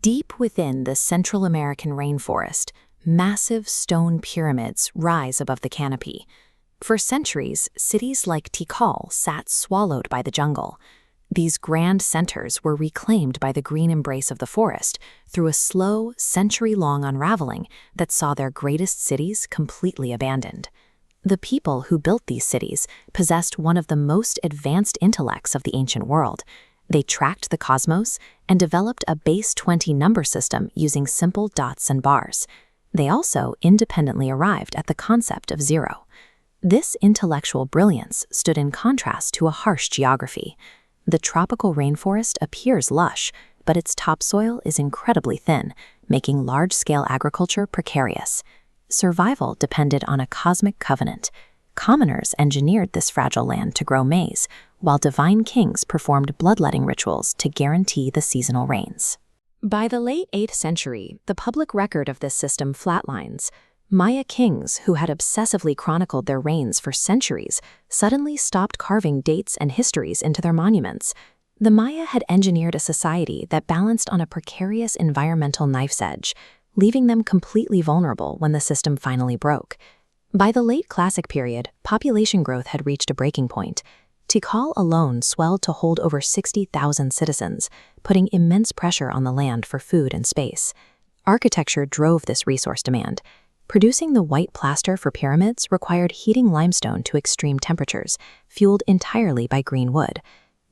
Deep within the Central American rainforest, massive stone pyramids rise above the canopy. For centuries, cities like Tikal sat swallowed by the jungle. These grand centers were reclaimed by the green embrace of the forest through a slow, century-long unraveling that saw their greatest cities completely abandoned. The people who built these cities possessed one of the most advanced intellects of the ancient world. They tracked the cosmos and developed a base 20 number system using simple dots and bars. They also independently arrived at the concept of zero. This intellectual brilliance stood in contrast to a harsh geography. The tropical rainforest appears lush, but its topsoil is incredibly thin, making large-scale agriculture precarious. Survival depended on a cosmic covenant. Commoners engineered this fragile land to grow maize, while divine kings performed bloodletting rituals to guarantee the seasonal rains. By the late 8th century, the public record of this system flatlines. Maya kings, who had obsessively chronicled their reigns for centuries, suddenly stopped carving dates and histories into their monuments. The Maya had engineered a society that balanced on a precarious environmental knife's edge, leaving them completely vulnerable when the system finally broke. By the late Classic period, population growth had reached a breaking point. Tikal alone swelled to hold over 60,000 citizens, putting immense pressure on the land for food and space. Architecture drove this resource demand. Producing the white plaster for pyramids required heating limestone to extreme temperatures, fueled entirely by green wood.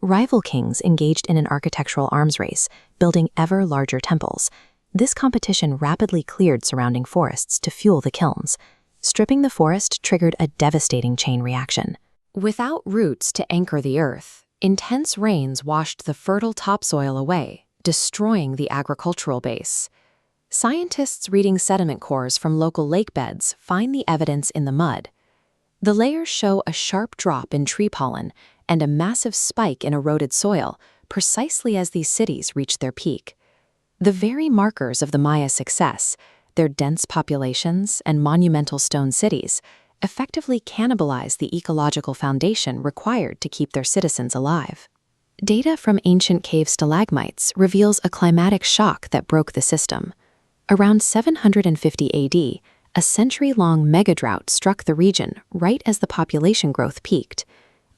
Rival kings engaged in an architectural arms race, building ever larger temples. This competition rapidly cleared surrounding forests to fuel the kilns. Stripping the forest triggered a devastating chain reaction. Without roots to anchor the earth, intense rains washed the fertile topsoil away, destroying the agricultural base. Scientists reading sediment cores from local lake beds find the evidence in the mud. The layers show a sharp drop in tree pollen and a massive spike in eroded soil, precisely as these cities reached their peak. The very markers of the Maya success, their dense populations and monumental stone cities, effectively cannibalize the ecological foundation required to keep their citizens alive. Data from ancient cave stalagmites reveals a climatic shock that broke the system. Around 750 AD, a century-long mega-drought struck the region right as the population growth peaked.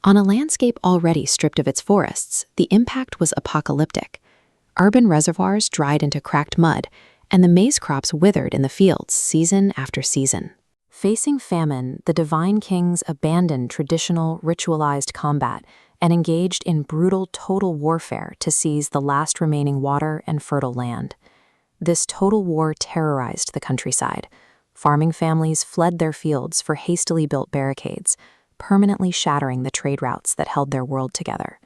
On a landscape already stripped of its forests, the impact was apocalyptic. Urban reservoirs dried into cracked mud, and the maize crops withered in the fields season after season. Facing famine, the divine kings abandoned traditional, ritualized combat and engaged in brutal total warfare to seize the last remaining water and fertile land. This total war terrorized the countryside. Farming families fled their fields for hastily built barricades, permanently shattering the trade routes that held their world together.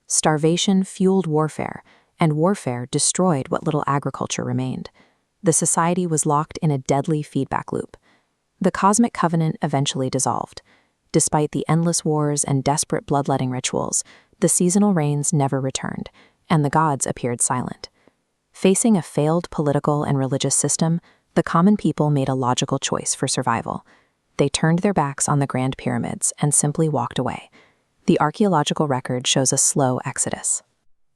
Starvation fueled warfare, and warfare destroyed what little agriculture remained. The society was locked in a deadly feedback loop. The cosmic covenant eventually dissolved. Despite the endless wars and desperate bloodletting rituals, the seasonal rains never returned, and the gods appeared silent. Facing a failed political and religious system, the common people made a logical choice for survival. They turned their backs on the grand pyramids and simply walked away. The archaeological record shows a slow exodus.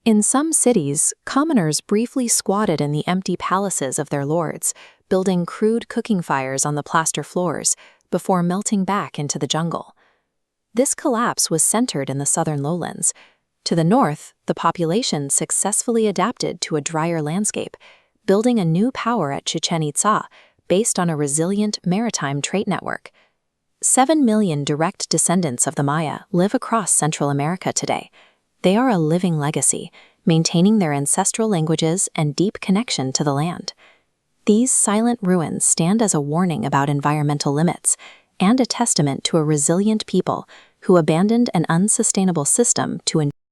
In some cities, commoners briefly squatted in the empty palaces of their lords, building crude cooking fires on the plaster floors before melting back into the jungle. This collapse was centered in the southern lowlands. To the north, the population successfully adapted to a drier landscape, building a new power at Chichen Itza based on a resilient maritime trade network. 7 million direct descendants of the Maya live across Central America today. They are a living legacy, maintaining their ancestral languages and deep connection to the land. These silent ruins stand as a warning about environmental limits and a testament to a resilient people who abandoned an unsustainable system to